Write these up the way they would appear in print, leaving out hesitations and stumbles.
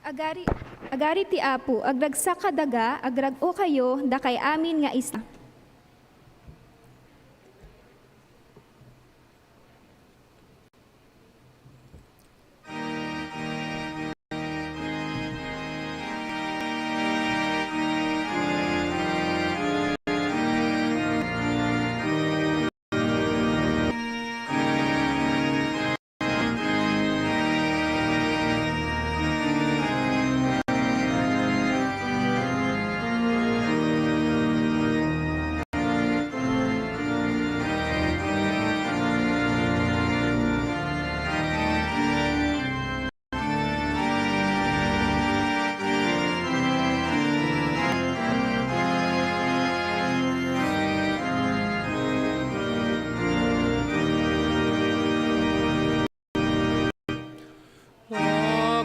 Agari, agari ti Apo, agragsak kadaga, agrag o kayo, da kay amin nga isa.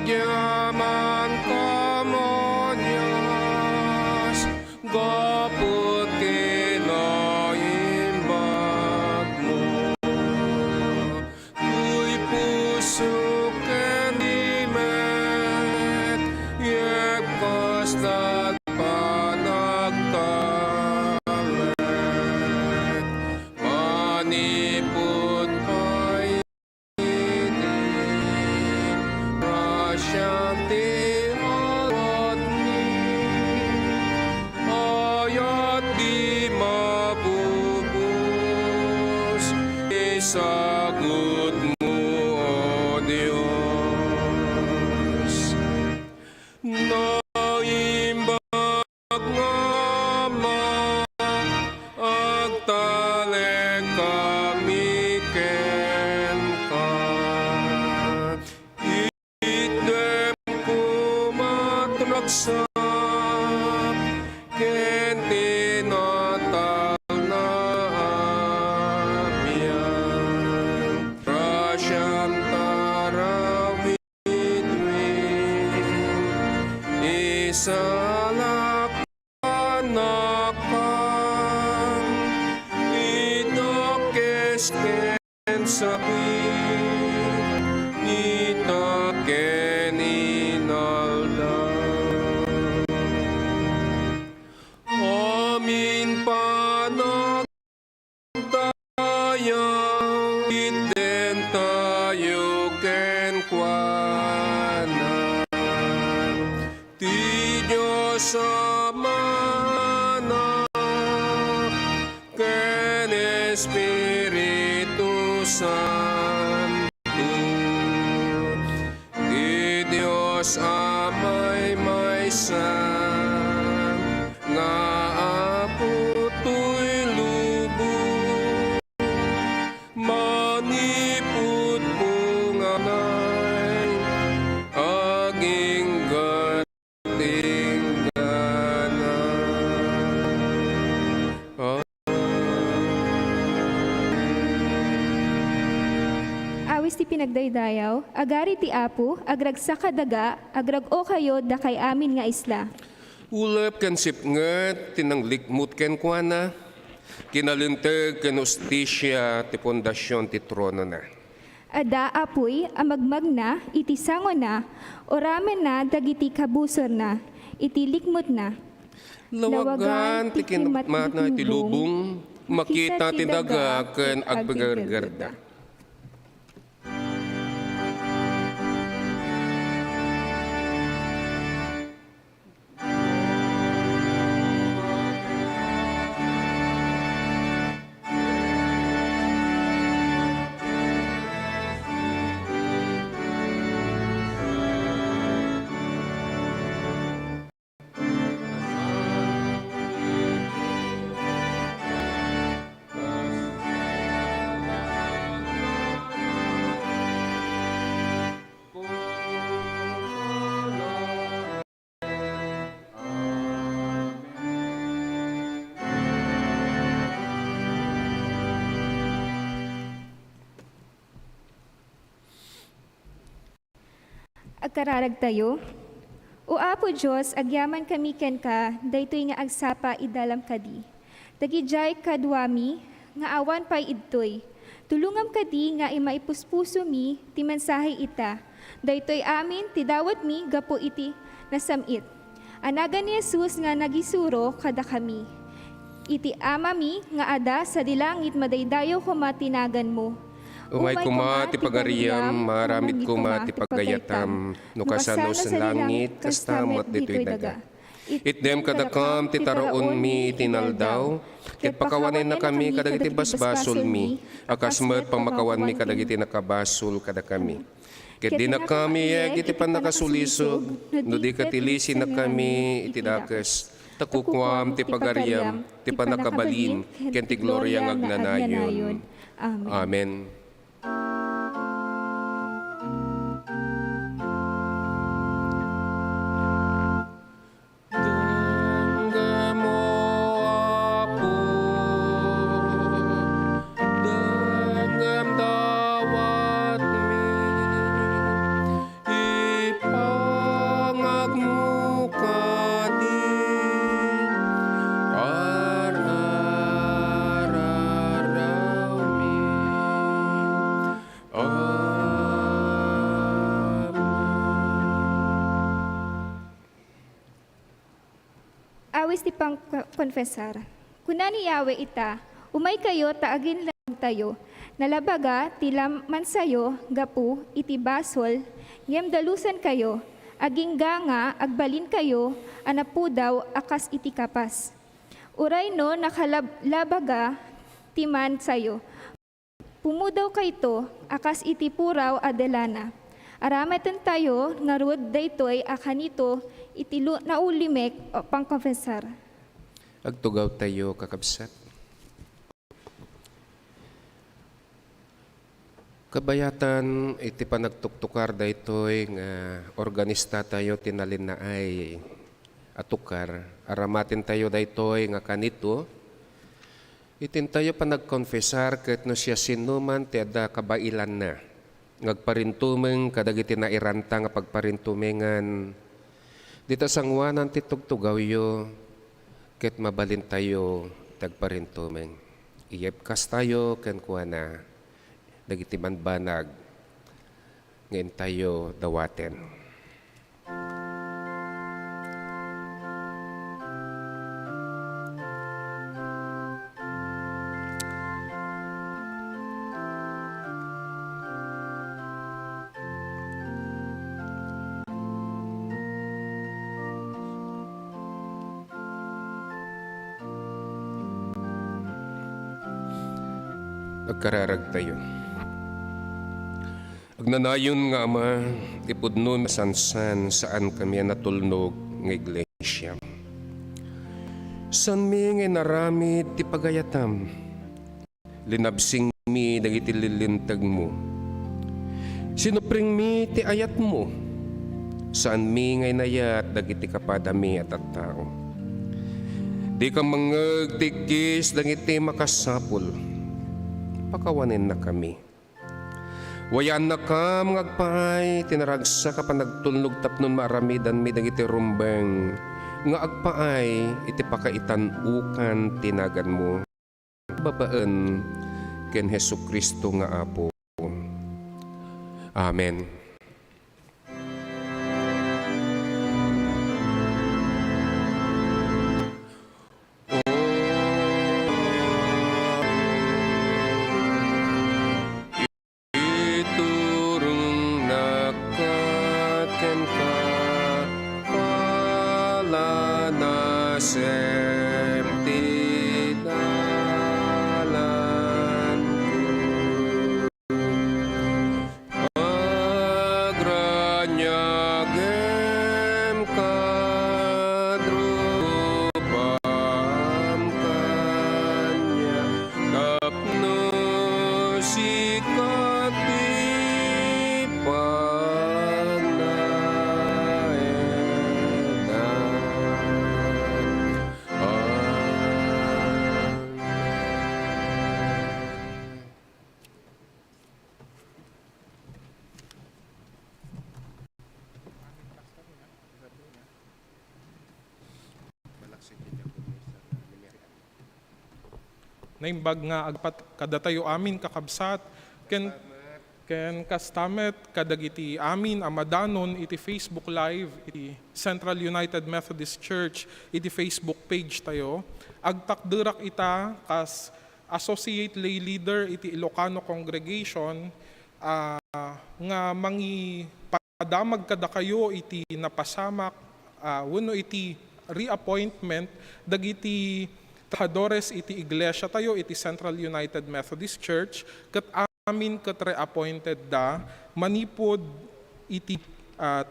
Agyaman kamo Diyos, gapot kinaimbag mo. Tuy puso kanimet, yekos dat panagkamet. Manipod pa'y Shanti Aratni ayat di mabubus isagot mo, O Diyos. Naimbag nga agtalek kami ken ka. Sa ken tinatal na amyan, rasyam tarawid isalak anakan idokes ken sakit ita ken inalda. Amin panagdayang iten tayo kenkwana. Ti Diyos Ama ken Espiritu Santo. Ti Diyos Ama'y maysa nga Apo to'y lubos, manipud punganay, aging gating Awis ti pinagdaydayaw, agari ti Apo, agragsak kadaga, agrag o kayo, da kay amin nga isla. Ulap kan sipnget, tinanglikmut ken kuana, kinalinteg ken ustisya ti pundasyon ti trono na. Ada apoy, amagmag na, iti sango na, oramen na, dagiti kabusor na, iti likmut na. Lawagan ti kinatmat na ti lubong, makita ti daga ken agbagargarda. Agkararag tayo. O Apo Diyos, agyaman kami ken ka, daytoy nga agsapa idalam kadi. Dagijay kadwami, nga awan pay idtoy. Tulungam kadi nga imaipuspuso mi, ti mensahe ita. Daytoy amin tidawat mi gapo iti nasamit. Anagan ni Jesus nga nagisuro kada kami. Iti ama mi nga ada sa dilangit madaydayo ko matinagan mo. Umay kuma ti pagariam, maramid kuma ti pagayatam, no kasano sa langit, kastamot dito'y daga. Itdem kadakam ti taraon mi itinaldaw, ket pakawanin na kami kadagiti basbasol mi, akasmet pamakawan mi kadagiti nakabasol kada kami. Ket di na kami iti panakasulisog, no di katilisi na kami iti dakes, takukwam ti pagariam, ti panakabalin, ken ti gloria ng agnanayon. Amen. Awis ti pang konfesar. Kunani yawe ita, umay kayo taagin lang tayo. Nalabaga tilam man sayo, gapu, iti basol, ngem dalusan kayo. Aging ganga, agbalin kayo, anapudaw, akas iti kapas. Uray no, nakalabaga, timan sayo. Pumudaw kayto, akas iti puraw adelana. Aramatan tayo, ngarud daytoy akanito, iti naulimek o pangkonfesar. Agtugaw tayo kakabsat. Kabayatan iti panagtuktukar daytoy nga organista tayo tinalin na ay atukar. Aramatin tayo daytoy nga kanito. Itin tayo panagkonfesar ket no siya sinuman ti adda kabailan na. Ngagparintumeng kadagiti na iranta nga pagparintumengan. Dita sangwanan ti tugtugaw yo ket mabalin tayo tagparintumeng. Iyepkas tayo ken kuana dagiti manbanag ngayon tayo dawaten. Agkararag tayo. Agnanayon nga ama, ipudno masansan saan kami natulnog ng iglesia. San mi nga naramid ti pagayatam, linabsing mi dagiti lilintag mo. Sinupring mi ti ayat mo, saan mi nga inayat dagiti kapadami at tao. Di ka mangag tikis dagiti makasapol, pakawanin na kami. Wayan na ka mga agpaay, tinaragsa ka pa nagtunlog tapnon maramidan mi dagiti rumbeng, nga agpaay iti pakaitan ukan tinagan mo. Babaan ken Hesu Kristo nga Apo. Amen. Naimbag nga agpat kada tayo amin kakabsat ken Ken kastamet kadagiti amin amadanon iti Facebook Live iti Central United Methodist Church iti Facebook page tayo. Agtakderak ita kas Associate Lay Leader iti Ilocano Congregation nga mangi padamag kada kayo iti napasamak wenno iti reappointment dagiti trabahadores iti iglesia tayo iti Central United Methodist Church ket amin ket reappointed da manipod iti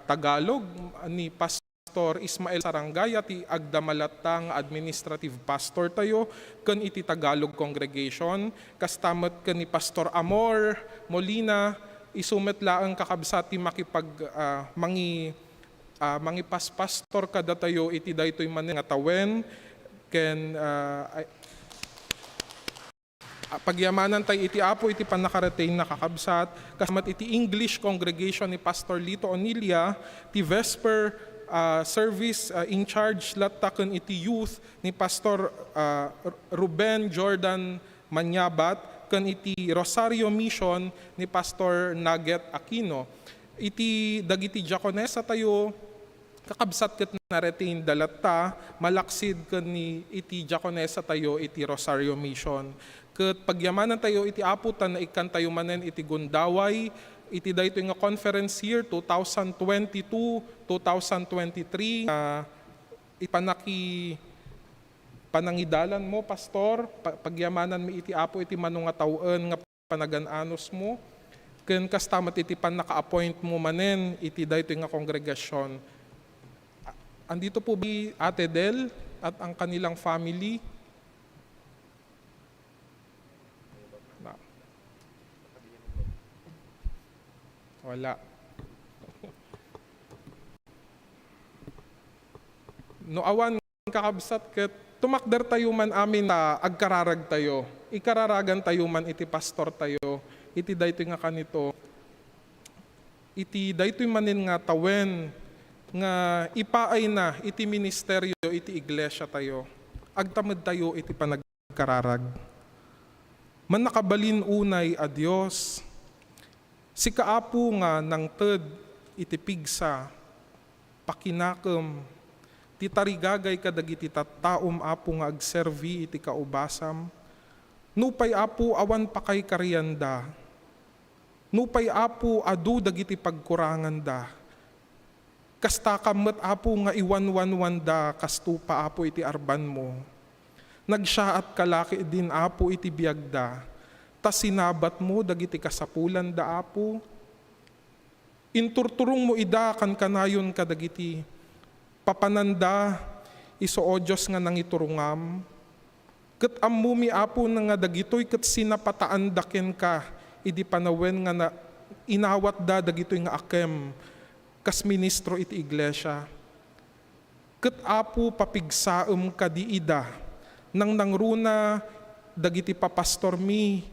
Tagalog ni Pastor Ismael Sarangay iti agdamalatang administrative pastor tayo ken iti Tagalog congregation kastamet ken ni Pastor Amor Molina isumet laeng kakabsat ti makipag mangi pastor kada tayo iti daytoy manen nga tawen ken pagyamanan tay iti apo iti panakarating nakakabsat kasamat iti English congregation ni Pastor Lito Onilia ti Vesper service in charge lataken iti youth ni Pastor Ruben Jordan Manyabat ken iti Rosario Mission ni Pastor Nugget Aquino iti dagiti diakonesa tayo kakabsat ket naretain dalatta malaksid ken ni iti diakonesa tayo iti Rosario Mission ket pagyamanan tayo iti aputan na ikan tayo manen iti Gundaway iti daytoy nga conference year 2022-2023 ipanaki panangidalan mo pastor pagyamanan mi iti apo iti manung nga tawen nga panagananos mo ken kastamat iti panaka-appoint mo manen iti daytoy nga kongregasyon. Andito po bi Ate Del at ang kanilang family. Wala. No awan kakabsat ket tumakder tayo man amin na agkararag tayo. Ikararagan tayo man iti pastor tayo. Iti daytoy nga kanito. Iti daytoy manin nga tawen nga ipaay na iti ministeryo iti iglesia tayo. Agtamad tayo iti panagkararag. Man nakabalin unay a Dios. Si kaapo nga nang ted iti pigsa pakinakem ti tarigagay kadagiti tattaom apo nga agservi iti kaubasam nupay apo awan pakay karyanda nupay apo adu dagiti pagkurangan da kasta kammet apo nga iwanwanwanda kastupa apo iti arban mo nagsyaat kalaki din apo iti biagda tas sinabat mo dagiti kasapulan da apo inturturong mo ida kan kanayon kadagiti papananda iso o Diyos nga nangiturungam ket ammumi apo nga dagitoy ket sinapataan daken ka idi panawen nga na inawat da dagitoy nga akem kas ministro iti iglesia ket apo papigsaem kadiida nang nangruna dagiti papastor mi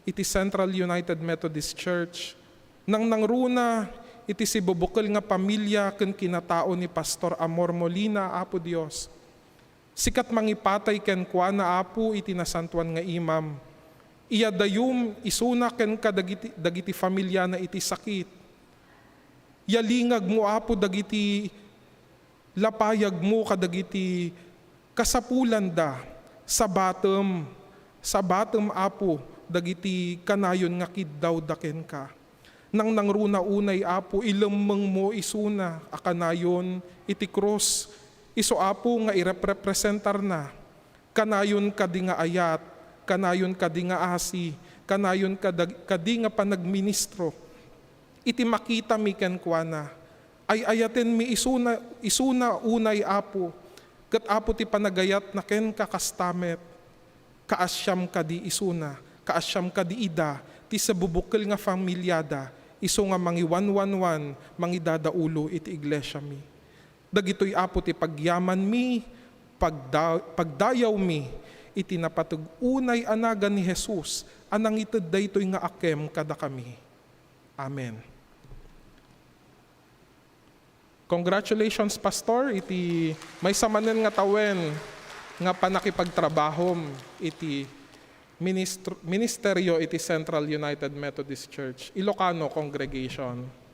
iti Central United Methodist Church. Nang nangruna, iti si bubukal nga pamilya ken kinatao ni Pastor Amor Molina, Apo Dios. Sikat mangipatay ken kuana Apo iti nasantuan nga imam. Iya dayum isuna ken dagiti familya na iti sakit. Yalingag mo Apo dagiti lapayag mo kadagiti kasapulan da sa batem Apo dagiti kanayon nga kiddaw daken ka. Nang nangruna unay Apo ilemeng mo isuna akanayon iti cross iso Apo nga irepresentar na kanayon kadi nga ayat, kanayon kadi nga asi, kanayon kadi nga panagministro. Iti makita mi ken kuana ay ayaten mi isuna unay Apo ket Apo ti panagayat na ken kakastamet kaasyam kadi isuna kaasyam kadi ida ti sa bubukkel nga familyada iso nga mangiwanwanwan mangidadaulo iti iglesia mi. Dagitoy Apo ti pagyaman mi pagdayaw mi iti napatug-unay anagan ni Jesus anang ited daytoy nga akem kada kami. Amen. Congratulations Pastor iti may samanen nga tawen nga panakipagtrabahom iti Ministeryo iti Central United Methodist Church, Ilocano Congregation.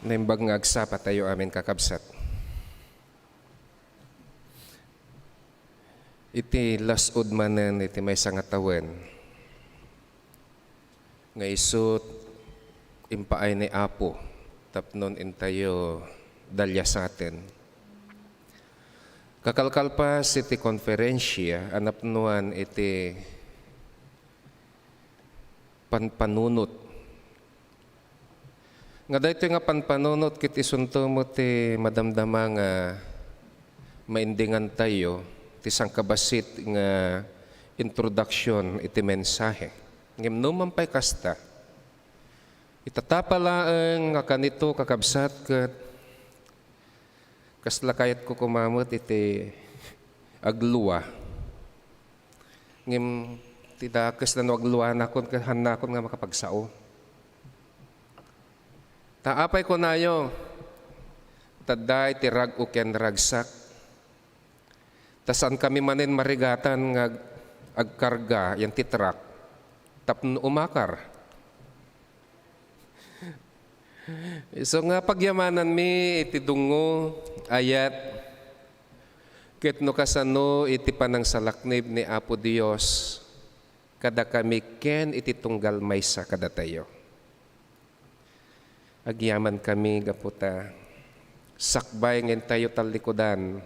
Naimbag nga agsa tayo amin kakabsat. Iti lasod manen iti may sangatawan. Nga isut impaay ni Apo tapnon intayo dalya sa atin. Kakalkalpas iti konferensya anapnuan iti panpanunot. Nga dahito nga panpanunot kiti sunto mo ti madamdama nga maindingan tayo ti sangkabasit nga introduction iti mensahe. Ngem numan pa'y kasta. Itatapalaang nga kanito kakabsat kat kasla kayat ko kumamot iti agluwa. Ngem ti dakas na no agluwa nakon kahanakon nga makapagsao. Taapay ko nayo, taday ti rag uken ragsak. Tasan kami manin marigatan nga agkarga yan ti truck. Tapno umakar. So nga pagyamanan mi iti dungo ayat ket no kasano iti panang salaknib ni Apo Dios kada kami ken iti tunggal maysa kada tayo. Agyaman kami gaputa sakbay ngin tayo talikodan.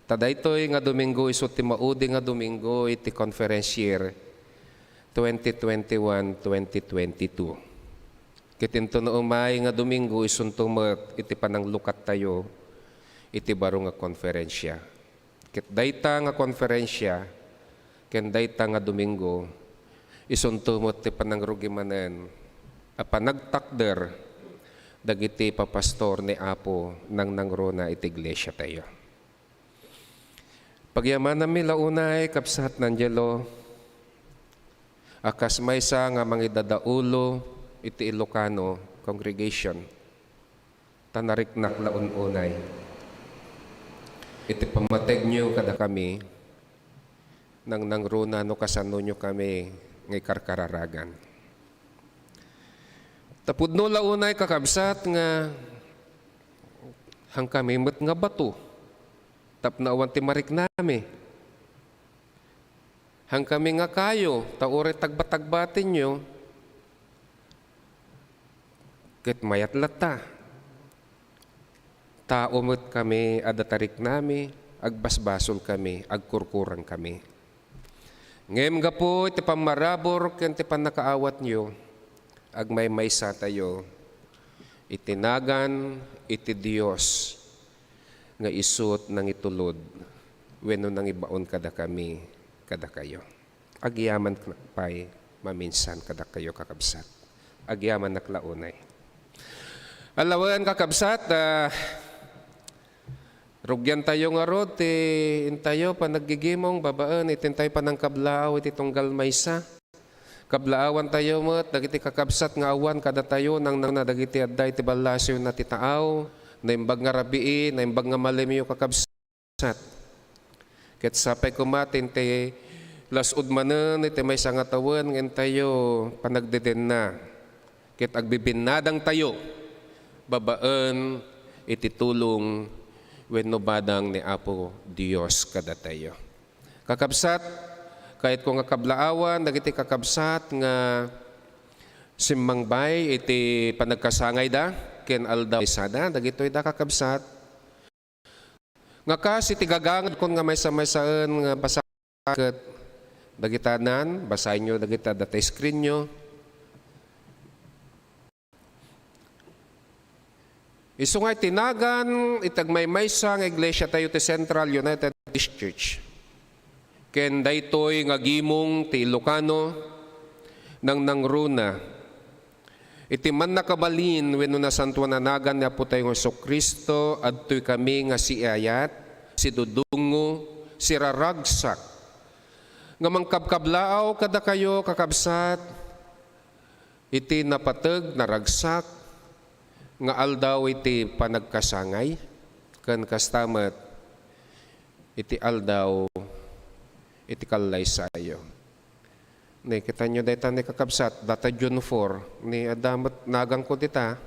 Tadaytoy nga Domingo iso ti maudi nga Domingo iti conference year 2021-2022. Kitinto na umay nga Domingo isuntumat iti pananglukat tayo iti baro nga konferensya. Kit dayta nga konferensya ken dayta nga Domingo isuntumot ti panangrugimanen a panagtakder dagiti papastor ni Apo nang nangrona iti iglesia tayo. Pagyaman nami launay kapsat ng Dielo, akas maysa nga mangidadaulo iti Ilocano congregation, tanariknak laununay. Iti pamateg nyo kada kami, nang nangrona no kasano nyo kami ngay karkararagan. Tapudno launay kakabsat nga hang kami met nga bato. Tapnaawan ti marik nami. Hang kami nga kayo, taure tagbatagbatin nyo. Ket mayat lata. Tao met kami, adatarik nami, agbasbasol kami, agkurkurang kami. Ngem nga po, iti pamarabor, ken ti panakaawat nyo, agmay maysa tayo, itinagan iti Dios nga isut nang itulod wenno nang ibaon kada kami kada kayo. Agyaman pay maminsan kada kayo kakabsat. Agyaman naklaunay. Alawan kakabsat, rugyan tayo nga rod intayo panaggigimong babaan itintay panangkablaaw iti tunggal maysa. Kablaawan tayo met dagiti kakabsat nga awan kada tayo nang dagiti adday ti balasyo na ti taaw naimbag nga rabii naimbag nga malimyo kakabsat ket sapay kumatin ti lasud manen iti maysa nga tawen ngem tayo panagdeden na ket agbibinadang tayo babaan iti tulong wenno badang ni Apo Dios kada tayo. Kakabsat kahit ko nga kablaawan, dagiti kakabsat nga simmangbay iti panagkasangay da, ken aldaw isada, dagitoy da kakabsat. Nga kas iti gagangad kon nga may saan nga basaket dagitanan, basahin nyo dagita data screen nyo. Isu nga tinagan, itagmay maysa nga iglesia tayo ti Central United Church. Ken daytoy nga gimong ti Ilocano nang nangruna iti man nakabalin wenno nasantuananagan ni Apo tayong Jesucristo adtoy kami nga si Ayat, si Dudungo, si Raragsak, nga mangkabkablaaw kada kayo kakabsat, iti napateg naragsak, nga aldaw iti panagkasangay, kan kastamet, iti aldaw, iti kalaysayo. Ni kita nyo dayta ni kakabsat, data June 4, ni adamat nagang ko dita.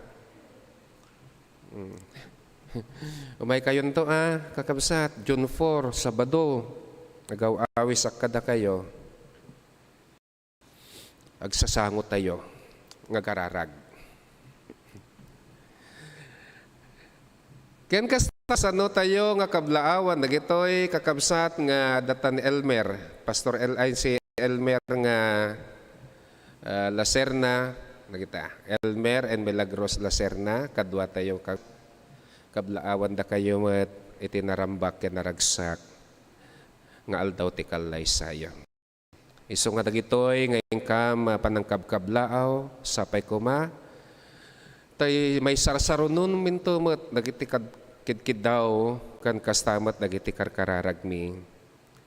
Umay kayon to kakabsat, June 4, Sabado, nagaw-awis akada kayo. Agsasangot tayo, ngagararag. Ken kastas ano tayo nga kablaawan, nagitoy kakabsat nga datan Elmer, Pastor si Elmer nga Lacerna, nagita. Elmer and Milagros Lacerna, kadwa tayo kablaawan da kayo mat itinarambak ken naragsak nga aldaw ti kalaysayo. Isu nga dagitoy ngayon kam panangkabkablaaw sapay kuma tay may sarsarunon minto met dagiti kidkid daw kan kastamat dagiti karkararagmi.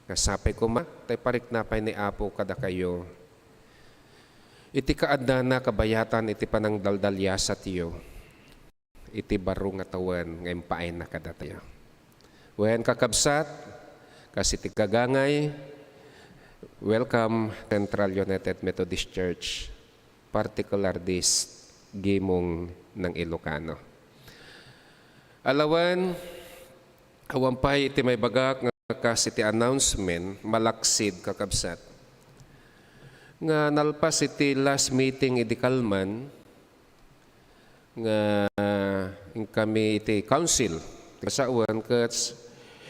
Nasapay ko tay pariknapay ni Apo kada kayo. Iti kaadda na kabayatan iti panangdaldalya sa tiyo. Iti baro nga tawan ngayon paay na kada tayo. Wen kakabsat, kasi iti kagangay, welcome Central United Methodist Church, particular this gimong ng Ilocano. Alawan, awampay iti may bagak nga kasi iti announcement, malaksid kakabsat. Nga nalpas iti last meeting iti Kalman, nga kami iti council, kasauan kat,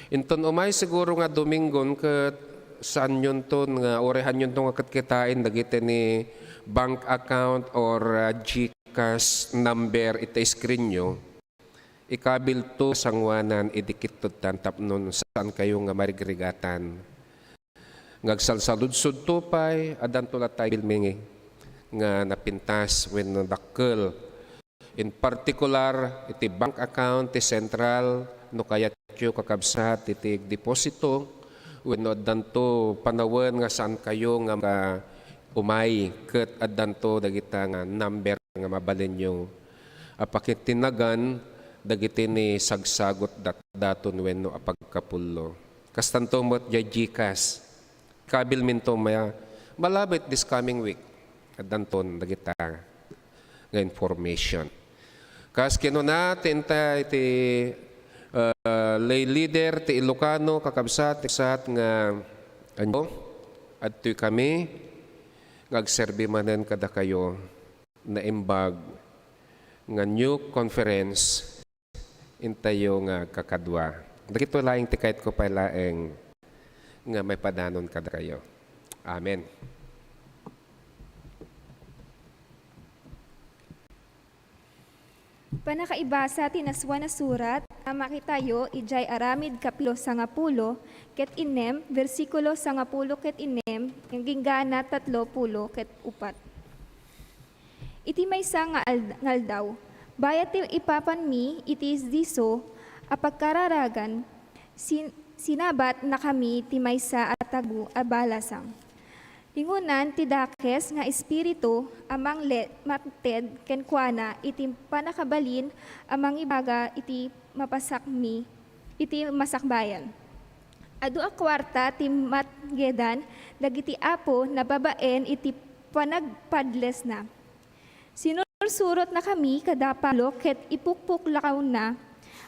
inton umay siguro nga Domingon kat saan yun to, nga orehan yun to nga katkitain, dagiti ni bank account or GCash number iti screen nyo, ikabil to sangwanan idikit to tantap nun saan kayo nga marigregatan. Ngagsalsaludsud to pa'y adan to latay bilmingi nga napintas when dakkel. In particular, iti bank account, iti central, no kaya tiyo kakabsat, iti deposito, when adan to panawan nga saan kayo nga umay, ket adan to dagita nga number nga mabalin nyo. Apakit tinagan, dagiti ni sagsagot daton wenno apagkapullo. Kastanto mo't jay GCash. Kabil minto maya malabit this coming week. Adanton dagita nga information. Kas kinuna tinta iti lay leader ti Ilocano kakabsat sat nga ano adtoy kami ngagserbi manen kada kayo na imbag nga new conference intayo nga kakadwa. Dagito laing tikait ko pa laeng nga may padanon kada kayo. Amen. Panakaibasa tinaswa na surat, makitayo ijay aramid kapilo 10 ket inem, versikulo 10 ket inem, yung ginggana 30 ket 4. Iti maysa nga ngaldaw, bayat ti ipapan mi itis diso, apagkararagan, sinabat na kami ti maysa atagu abalasang. Lingunan ti dakes nga espiritu amang mated ken kuana iti panakabalin amang ibaga iti mapasakmi iti masakbayan. Adu a kwarta ti matgedan dagiti Apo na babaen iti panagpadles na. Sinursurot na kami kada palo ket ipukpuk lakaw na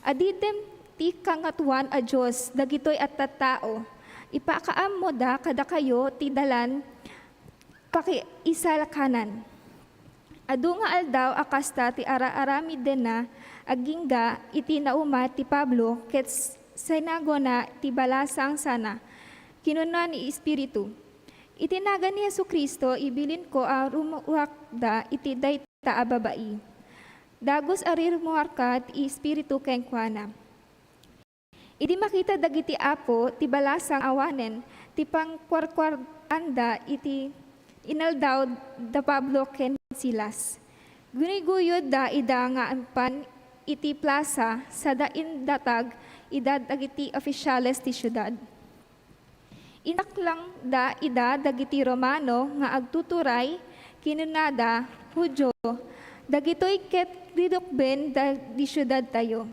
adidem ti kangatuan a Dios dagitoy at tattao. Ipakaam mo da kada kayo ti dalan pakiisalakanan. Adu nga aldaw akasta ti ara-arami den na agingga iti nauma ti Pablo ket sinago na ti balasang sana. Kinuna ni Espiritu. Itinaga ni Jesucristo ibilin ko a rumuwakda iti dayta a babai. Dagos arir muarka ti Espiritu ken kuana. Idi makita dagiti Apo ti balasang awanen ti pangkwarkwar anda iti inaldaw da Pablo ken Silas. Guniguyod da ida nga ampan iti plaza sa dain datag idad dagiti opisyales ti syudad. Inaklang da ida dagiti Romano nga agtuturay kinunada Hudyo dagitoy ket didukben da di syudad tayo.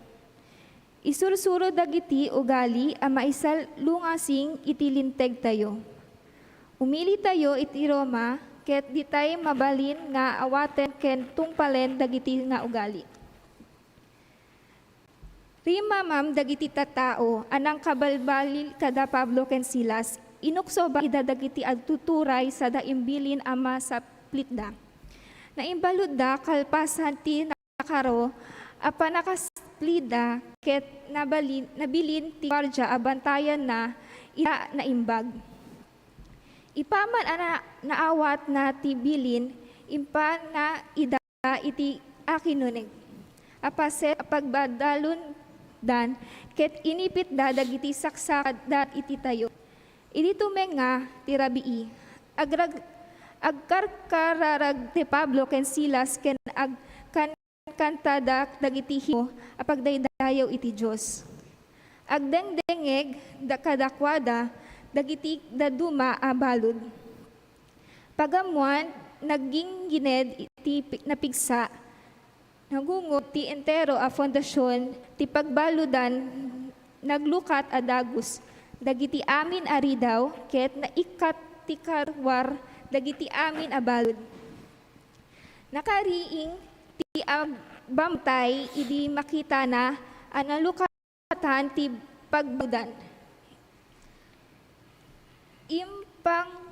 Isursuro dagiti ugali a maisal lungasing iti linteg tayo. Umili tayo iti Roma ket di tayo mabalin nga awaten ken tungpalen dagiti nga ugali. Rima ma'am dagiti tatao anang kabalbalil kada Pablo ken Silas inukso ba ida dagiti agtuturay sa daimbilin ama sa plitda. Naimbalud da kalpasan ti nakaro apa nakasplida ket nabilin ti gwardiya abantayan na ida naimbag. Ipaman ana naawat na ti bilin impa na ida iti akinunig. Apaset pagbadalon dan ket inipit da dagiti saksak dat iti tayo. Idi tumeng nga ti rabii agkarkararag ti Pablo ken Silas ken kantada dagiti himo apagdaydayaw iti Dios. Agdengdengeg da kadakwada dagiti daduma a balod. Pagamuan naging gined iti napigsa nagungot ti entero a fondasyon ti pagbaludan naglukat a dagus dagiti amin aridaw ket naikat ti karwar dagiti amin a balod. Nakariing ti bamtay idi makita na analukatan ti pagbudan. Impang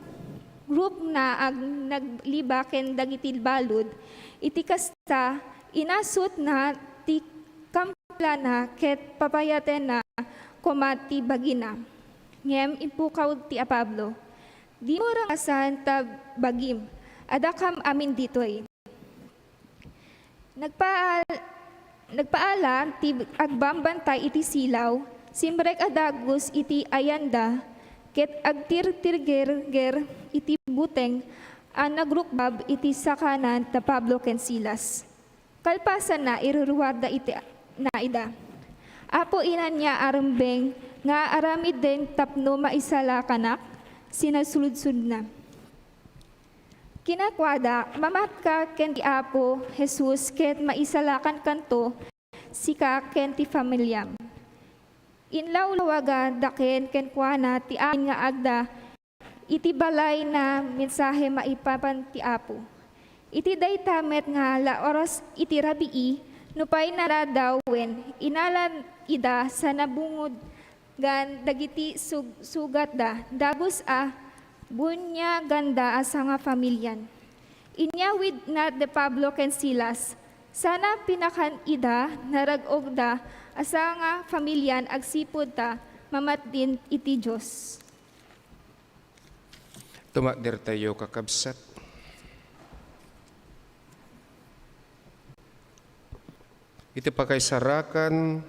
group na ag naglibaken dagiti balod iti kasta inasut na ti kamplana ket papayaten na komati bagina. Ngem impukaw ti a Pablo. Di mo rangasan ta bagim adakam amin ditoy. Nagpaala ti agbambantay iti silaw simrek adagus iti ayanda ket agtirtirger iti buteng ang nagrukbab iti sakanan ta Pablo ken Silas. Kalpasan na iruruwarda iti naida. Apo inan niya arembeng nga aramid den tapno maisala kanak sinasuludsud na. Kinakwada mamatka ken ti Apo Jesus ket maisalakan kanto sika ken ti familyam. Inlawlawaga daken ken kuana ti amin nga agda iti balay na mensahe maipapan ti Apo. Iti daytamet nga la oras iti rabii nupay naradawen inalan ida sa nabungod gan dagiti sugat da dabus a bunya ganda asa nga familyan. Inyawid na de Pablo ken Silas sana pinakan ida narag-og da asa nga familyan agsipod ta mamatdin iti Dios. Tumakder tayo kakabsat. Iti pakaisarakan,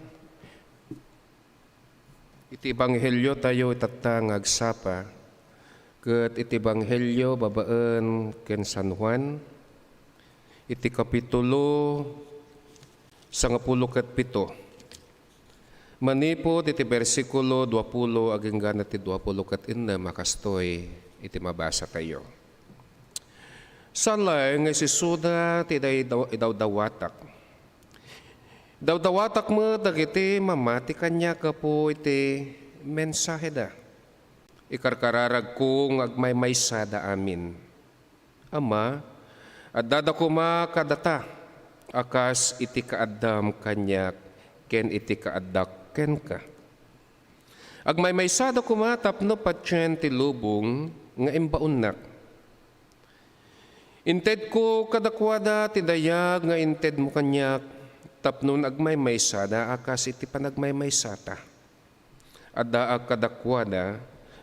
iti ebanghelyo tayo itatang agsapa, ket iti ebanghelyo babaan ken San Juan, iti kapitulo 17. Manipot iti bersikulo 20 aginggan iti 26 makastoy iti mabasa tayo. Salay nga sisuda ti idawdawatak. Dawdawatak mo dagiti mamati kanya kapo iti mensahe da. Ikarkararag kong agmaymaysada amin. Ama, adada kuma kadata akas iti kaadam kanyak ken iti kaadak ken ka. Agmaymaysada kuma tapno patyen ti lubong nga imbaunak. Inted ko kadakwada ti dayag nga inted mo kanyak tapnon agmaymaysada akas iti panagmaymaysata. Adda kadakwada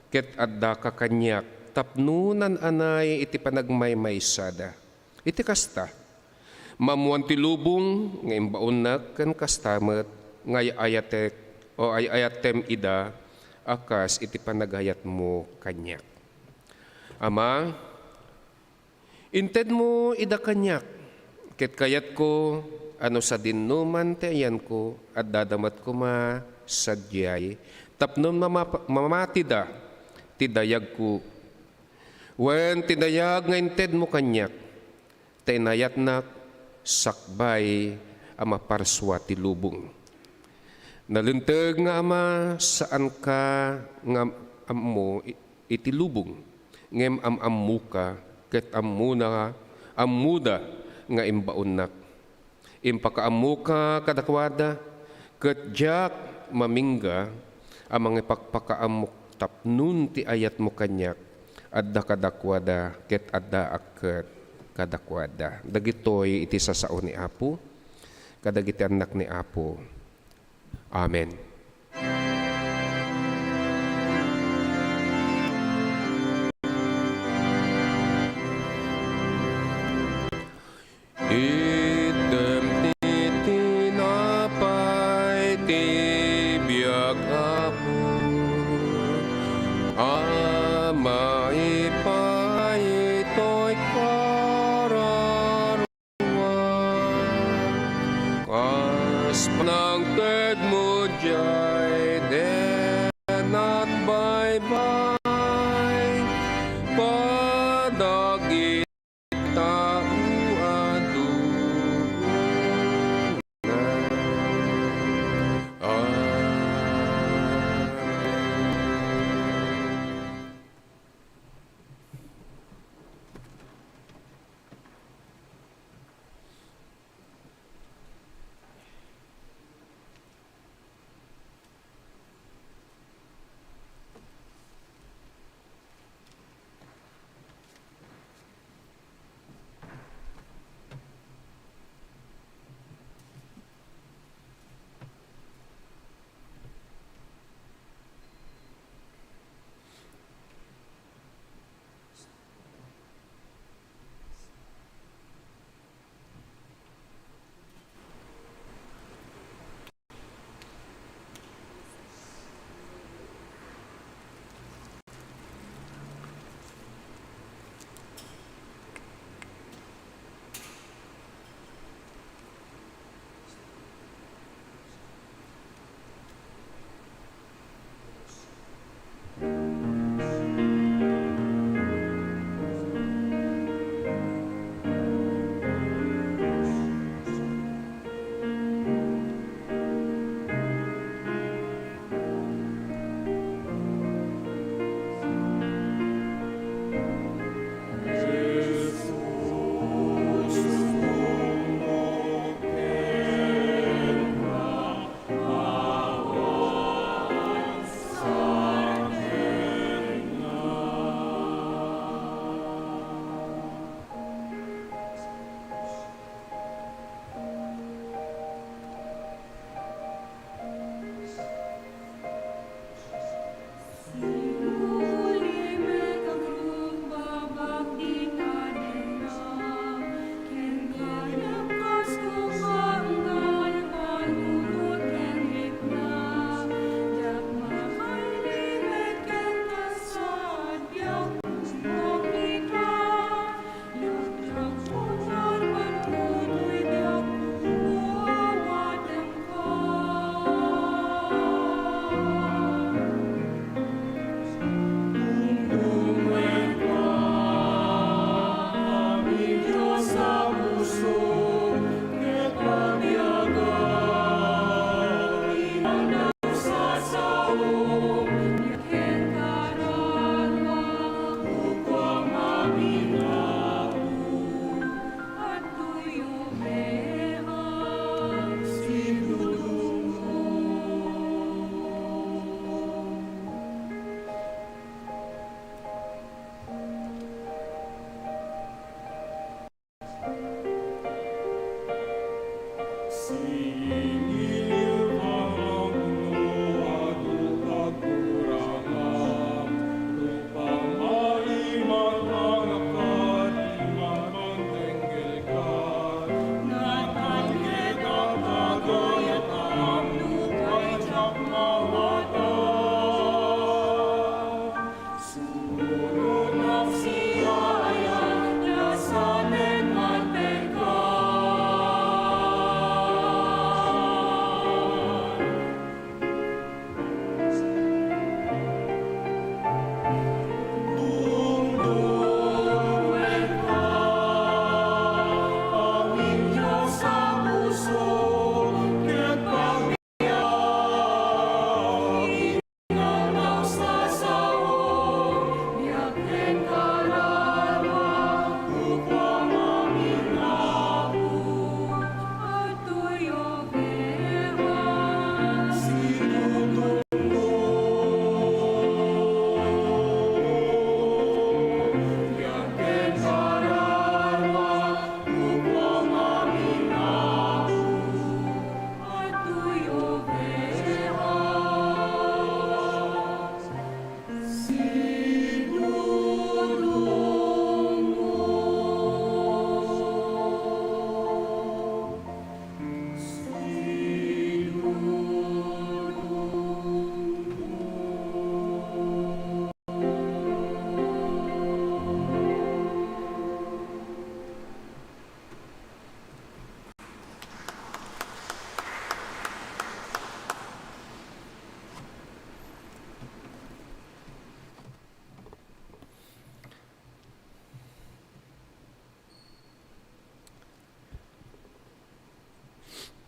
ket adda kakanyak tapnunan anay iti panagmaymaysada. Iti kasta mamuan ti lubong nga imbaunak ken kastamet nga ayatek o ayatem ida akas iti panagayat mo kanyak. Ama, inted mo ida kanyak Ket kayat ko, ano sa dinuman ti ayan ko, at dadamat ko sadyay, tapnon mamatida, tidayag ko. Wen tidayag nga inted mo kanyak, tainayat nak, sakbay, ama parswa ti lubong. Nalintag nga ama, saan ka nga ammo iti lubong, ngem amammu ka, ket ammuda nga imbaon nak. Impakaammu ka kadakwada, ket jak mamingga, amang ipagpakaamuk tapnun ti ayat mo kanyak, adda kadakwada, ket adda aket kadakwada. Dagitoy iti sasao ni Apo, kadagiti anak ni Apo. Amen. Item ti tinapay ti biag Apo, ama ito'y kararwa, kas panangted mo jay den at bye-bye, padagit tao aduna.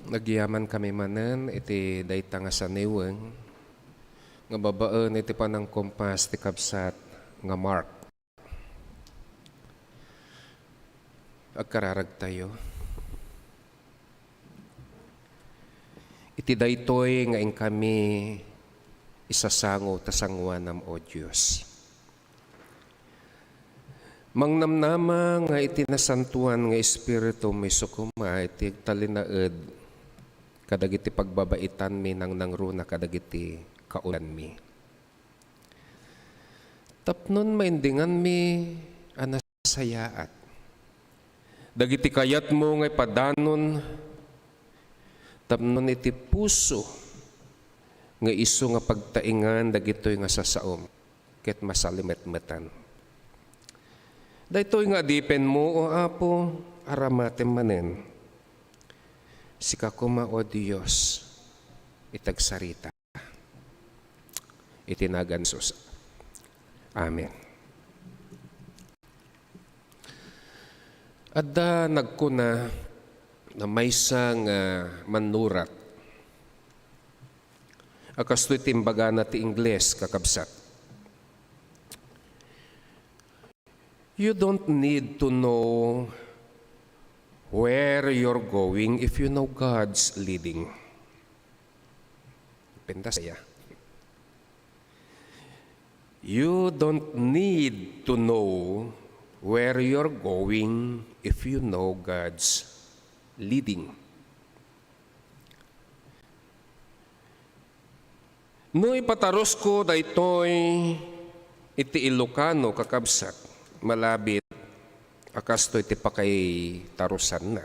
Nagyaman kami manen iti dayta nga saniweng nga babaan iti panang kompas ti kabsat nga Mark. Agkararag tayo. Iti daytoy nga ing kami isasango tasangwanam o Diyos. Mangnamnama nga iti nasantuan nga Espiritu may sukuma iti talinaed kadagiti pagbabaitan mi nang nangruna kadagiti kaulan mi. Tapnon maindingan mi anasayaat. Dagiti kayat mo nga padanon tapnon iti puso nga iso nga pagtaingan dagitoy nga sasaom ket masalimet-metan. Daytoy nga dipen mo o Apo aramatem manen. Sika kuma o Dios itagsarita. Itinagan sus. Amen. Adda nagkuna na maysa nga manurat. Akastoy timbaga na ti Ingles kakabsat. You don't need to know where you're going if you know God's leading. Penta saya. You don't need to know where you're going if you know God's leading. No ipataros ko daytoy iti Ilocano kakabsat malabit akasto iti pakay tarusan na.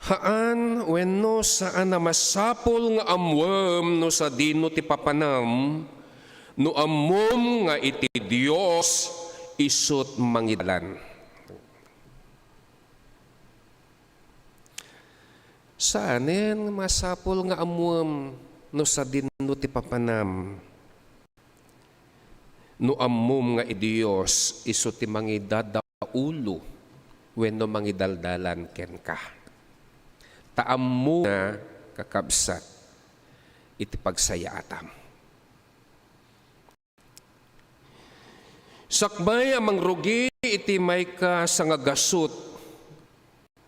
Haan wenno saan na masapol nga amwem no sa dino ti papanam no ammom nga iti Dios isut mangidalan. Saanen masapol nga amwem no sa dino ti papanam no ammom nga Dios iso ti mangidadaulo wenno mangidaldalan ken ka. Taammo nga kakabsat iti pagsayaatam. Sakbay amang rugi iti may ka sa nga gasut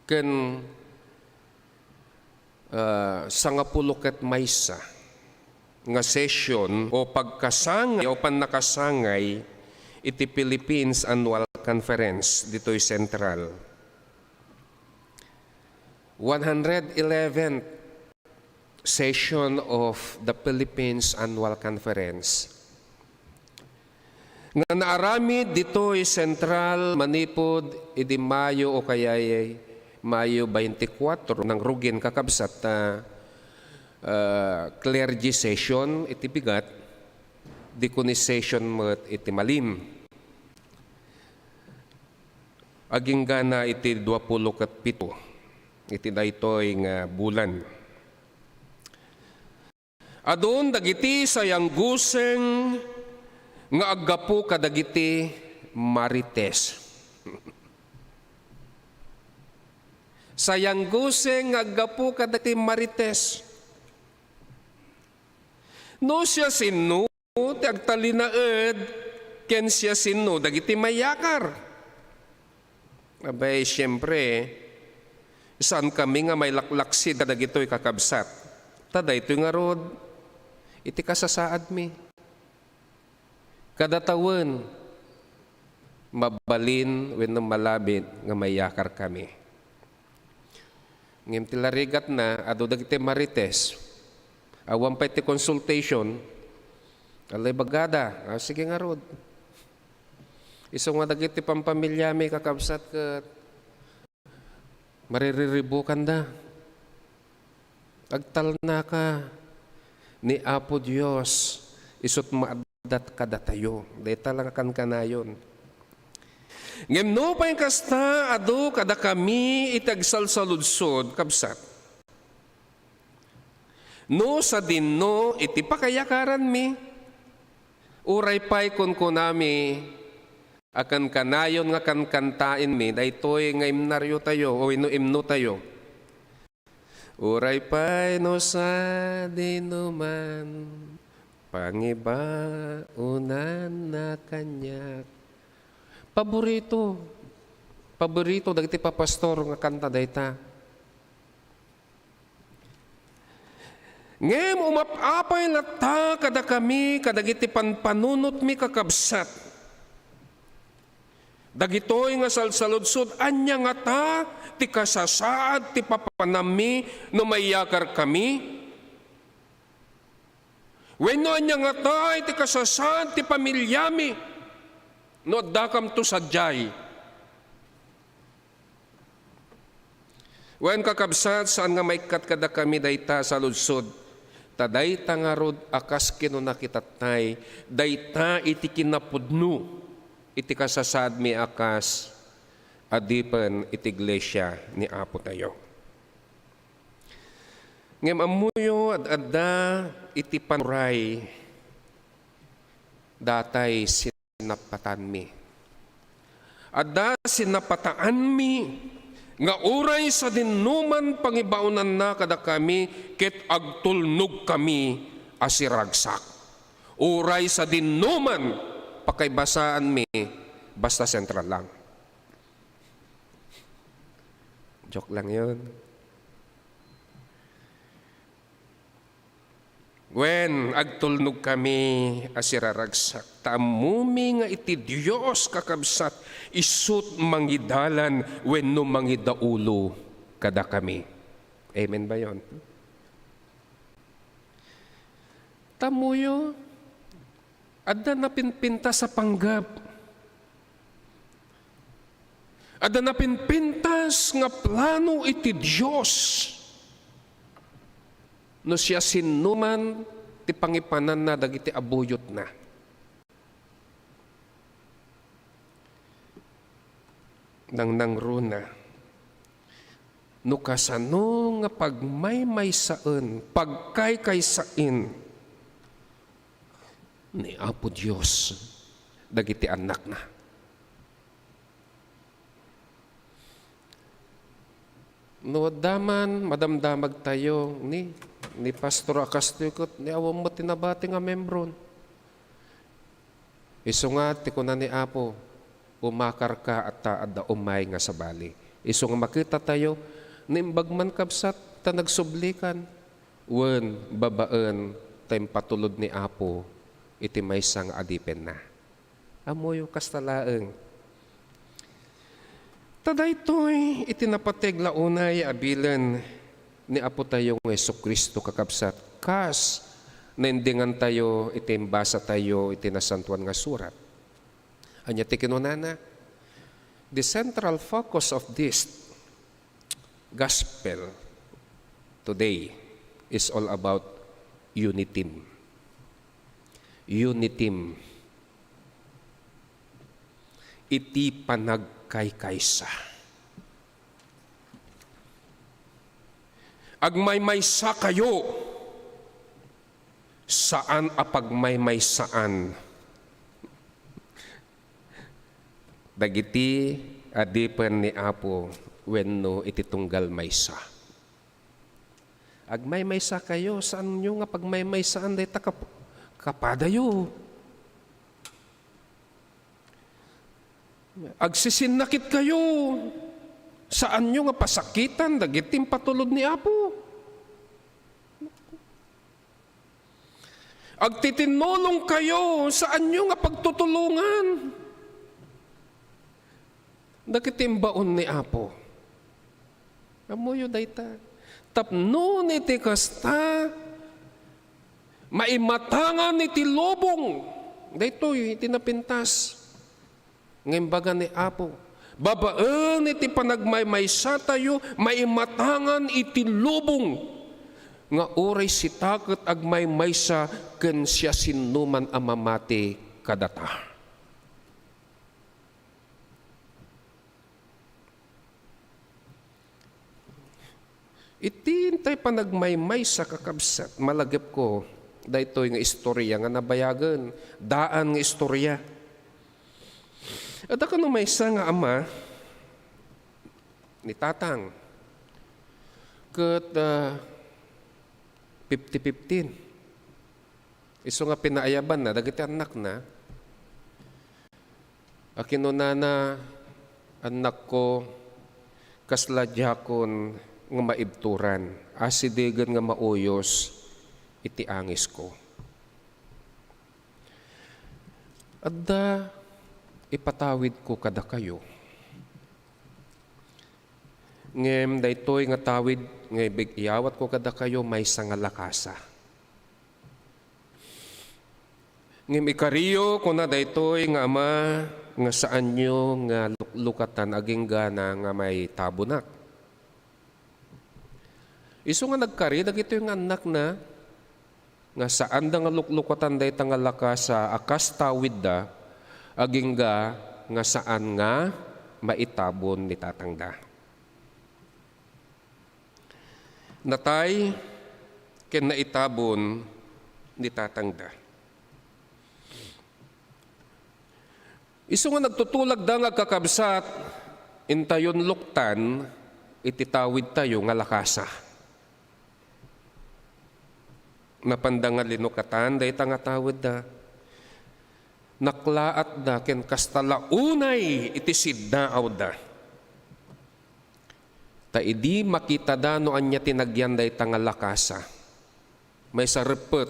ken sangapulo ket maysa nga session o pagkasangay o pannakasangay iti Philippines Annual Conference dito'y Central. 111th session of the Philippines Annual Conference. Nga naaramid dito'y Central manipod iti Mayo o kaya'y Mayo 24 ng rugin kakabsat clergy session iti bigat, deconization met iti malim. Aging gana iti 27 iti daytoy nga bulan. Adun dagiti sayang guseng nga aggapu kadagiti marites. Sayang guseng nga aggapu kadagiti marites. No siya sino, ti agtalinaed, ken siya sino, dagiti mayakar. Abay, siyempre, saan kami nga may laklaksid kadagito'y kakabsat? Tada ito'y nga rod, iti kasasaad mi. Kadatawan, mabalin, wenno malabit, nga mayakar kami. Ngem tilarigat na, ado dagiti marites, awan pa iti consultation, alay bagada, sige nga rod. Iso nga dagiti pampamilya may kakabsat kat maririribukan da. Agtal na ka ni Apo Diyos, isot maadat kada tayo. Dahil talagang kanayon. Ngem no pa yung kasta, ado kada kami itagsalsaludsod, kabsat. No sa dinno iti pakayakaran mi. Uray pay kun kunami Akan kanayon nga kankantain mi, daytoy nga imnaryo tayo o imno tayo. Uray pa'y no sa dinuman, pangibaunan na kanyak. Paborito dagiti papastor nga kanta dayta. Ngem umapapay lata kada kami kadagiti panpanunot mi kakabsat. Dagitoy nga salsaludsod anya nga ta ti kasasaad ti papanami no mayakar kami. Wenno anya nga ta ti kasasaad ti pamilyami no dakam to sadyay. Wen kakabsat saan nga maikat kada kami dayta sa ludsod. Tadayta nga rod akas kinunakitatay dayta iti kinapudno. Iti kasasad mi akas adipan iti iglesia ni Apo tayo. Ngem amuyo adda iti panuray datay sinapatan mi. Adda sinapataan mi nga uray sa dinuman pangibaunan na kada kami ket agtulnog kami asiragsak. Uray sa dinuman pakaibasaan mi, basta sentral lang. Joke lang yun. When agtulnog kami asiraragsak, taamumi nga iti Diyos kakabsat, isut mangidalan when no mangidaulo kada kami. Amen ba yun? Tamuyo, adda napinpinta sa panggap. Adda napinpintas nga plano iti Diyos. No siya sinuman ti pangipanan na dagiti abuyot na. Nang runa. No kasano nga pagmaymaysaan, pagkaykaysain, ni Apo Diyos dagiti anak na. No daman madamdamag tayo ni Pastor Akastikot ni awam mo tinabati nga membron. Isu nga ti kunan ni Apo umakar ka at taada umay nga sabali. Isu nga makita tayo nimbagman kabsat ta nagsublikan wen babaan tayong patulod ni Apo iti maysang adipen na. Amoyo kastalaeng. Tadaytoy iti napateg launay abilen ni Apo tayong Jesucristo kakabsat. Kas naindingan tayo iti imbasa tayo iti nasantuan nga surat. Anya ti kinunana, the central focus of this gospel today is all about unity. Unitim. Iti panagkaykaysa. Agmaymaysa kayo. Saan apagmaymaysaan? Dagiti adipan ni Apo wenno iti tunggal maysa. Agmaymaysa kayo saan nyo nga pagmaymaysaan dayta kapadayo. Agsisinakit kayo. Saan nyo nga pasakitan dagiting patulod ni Apo. Agtitinulong kayo. Saan nyo nga pagtutulungan dagiting baon ni Apo. Amuyo dayta. Tapno iti kasta maimatangan iti lobong. Daytoy iti napintas. Ngimbaga ni Apo. Babaan iti panagmaymaysa tayo, maimatangan iti lobong. Nga oray si takot agmaymaysa ken siya sinuman amamati kadata. Itintay panagmaymay sa kakabsat, malagip ko, daytoy nga istorya nga nabayagan, daan nga istorya. At ako nung may isa nga ama, ni tatang, kat 50-15. Iso nga pinaayaban na, dagiti anak na, akinunana, anak ko, kasladyakon nga maibturan, asidegan nga mauyos, iti angis ko. Adda, ipatawid ko kada kayo. Ngem, daytoy nga tawid, nga iyawat ko kada kayo, may nga lakasa. Ngem ikariyo, kuna daytoy nga ama, nga saan nyo nga lukatan aging gana nga may tabunak. Iso nga nagkari, dagito yung anak na, nga saan da nga luklukatan day nga lakasa, akas tawid da, aging nga saan nga maitabon ni tatangda. Natay, ken naitabon ni tatangda. Iso nga nagtutulag da nga kakabsat, intayon luktan, ititawid tayo nga lakasa. Napandangan linukatan, dahi nga tawid da. Naklaat da, ken kastalaunay, itisidnaaw da. Ta idi makita da no anya tinagyan dahi nga lakasa. May sarepet,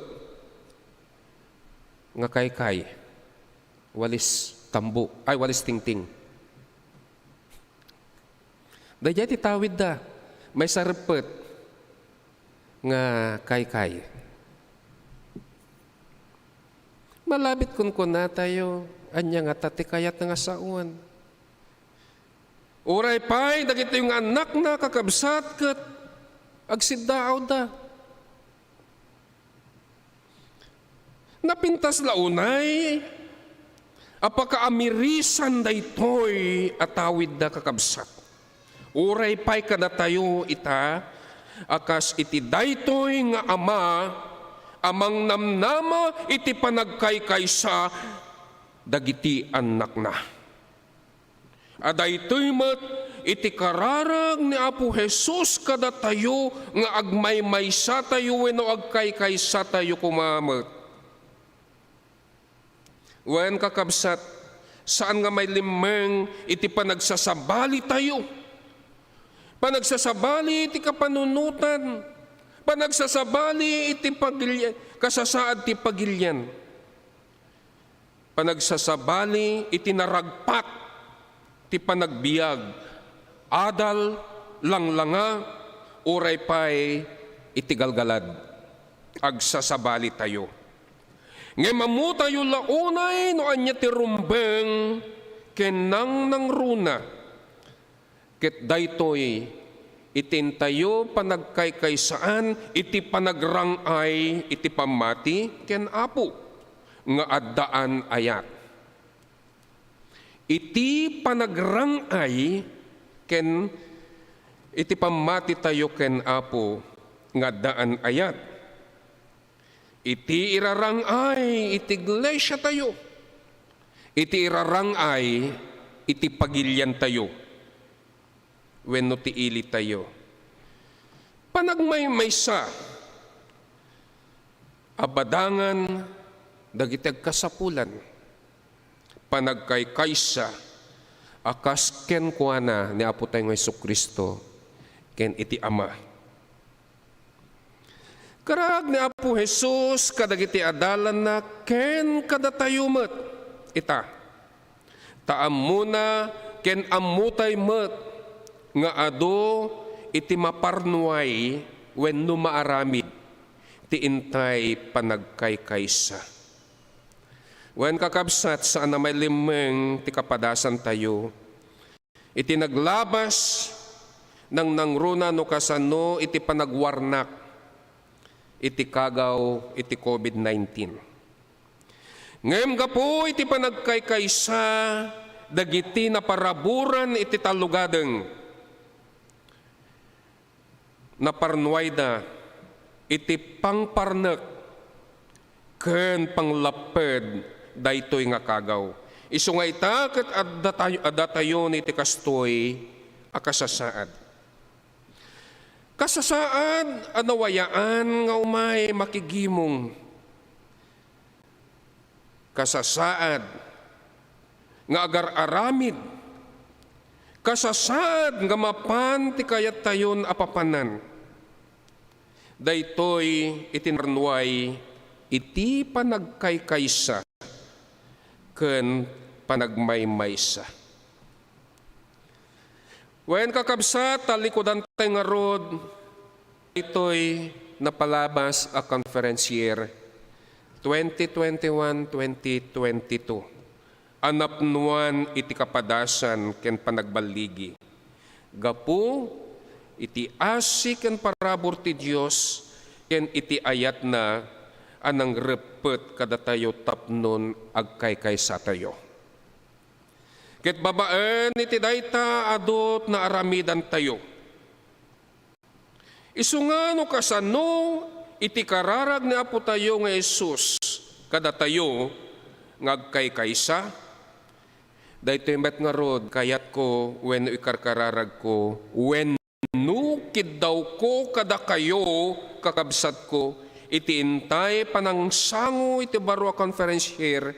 nga kaykay, walis tambo, ay walis tingting. Dahil titawid da, may sarepet nga kaykay. Malabit kun na tayo, anya nga tatikayat nga sauan. Uray pa'y, dagito yung anak na kakabsat kat, agsidaaw da. Napintas launay, apakaamirisan daytoy atawid da kakabsat. Uray pa'y kada tayo ita, akas iti daytoy nga ama, amang namnama iti panagkaykaysa, dagiti anak na. Adaytoy met, iti kararag ni Apo Jesus kada tayo, nga agmaymaysa tayo, wenno agkaykaysa tayo kumamet. Wen kakabsat, saan nga may limeng iti panagsasabali tayo. Panagsasabali iti kapanunutan. Panagsasabali iti pagilyan, kasasaad ti pagilyan. Panagsasabali iti naragpat ti panagbiag. Adal, langlanga, uray pa'y iti galgalad. Agsasabali tayo. Ngemamu tayo launay no anya ti rumbeng kenang nang runa. Ket daytoy itintayo panagkaykaysaan iti panagrangay iti pamati ken Apo nga addaan ayat. Iti panagrangay ken iti pamati tayo ken Apo nga addaan ayat. Iti irarangay iti iglesia tayo. Iti irarangay iti pagilyan tayo. Wenno ti ili tayo. Panagmaymaysa, abadangan, dagitag kasapulan, panagkaykaysa, akas ken kuana ni Apo tayo ng Jesucristo, ken iti Ama. Karag ni Apo Jesus, kadagiti adalan na, ken kadatayo met, ita. Taam muna, ken amutay met, nga ado iti maparnuay wenno maaramid ti intay panagkaykaysa. Wen kakabsat saan na may limeng ti kapadasan tayo, iti naglabas nang nangruna no kasano iti panagwarnak iti kagaw iti COVID-19. Ngem gapo iti panagkaykaysa dagiti naparaburan iti talugadeng. Naparnuayda iti pangparnek ken panglaped daytoy nga kagaw. Isu nga ita ket adatayon iti kastoy akasasaad. Kasasaad anawayaan nga umay makigimong. Kasasaad nga agar-aramid. Kasasaad nga mapan ti kayat tayon apapanan. Daytoy itinarnuay iti panagkaykaysa ken panagmaymaysa. Wen kakabsat talikodan tay nga rod, ito'y napalabas a conference year 2021-2022. Anapnuan iti kapadasan ken panagbaligi. Gapu iti asi ken parabor ti Dios ken iti ayat na anang repet kada tayo tapnon agkaykaysa tayo. Ket babaen iti dayta adot na aramidan tayo. Isu nga no kasano iti kararag ni Apo tayo nga Jesus kada tayo ngagkaykaysa. Daytoy met nga rod kayat ko wenno ikarkararag ko wenno kiddaw ko kada kayo kakabsat ko iti intay panangsango iti baro a conference here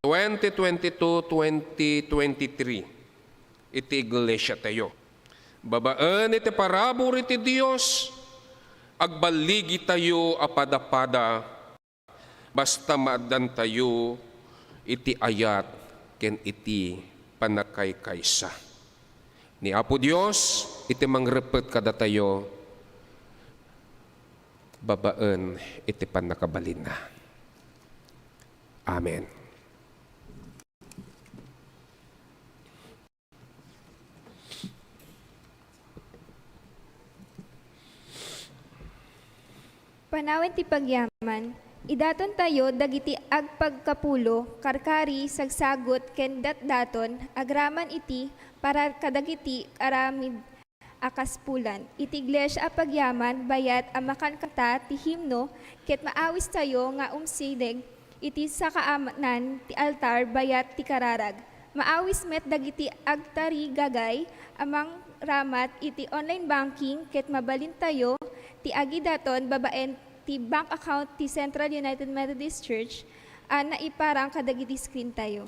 2022-2023 iti iglesia tayo. Babaan iti parabor iti Dios agbaligi tayo apada-pada basta maadan tayo iti ayat ken iti panakaykaysa. Ni Apo Dios iti mangrepet kada tayo babaan iti panakabalin na. Amen. Panawin ti pagyaman, idaton tayo dagiti agpagkapulo, karkari, sagsagot, ken datdaton, agraman iti para kadagiti aramid akaspulan. Iti iglesia a pagyaman, bayat amakan kata ti himno, ket maawis tayo nga umsideg, iti sakaamanan ti altar, bayat ti kararag. Maawis met dagiti agtari gagay, amang ramat iti online banking, ket mabalin tayo, ti agidaton babaen ti bank account ti Central United Methodist Church na iparang kadagiti screen tayo.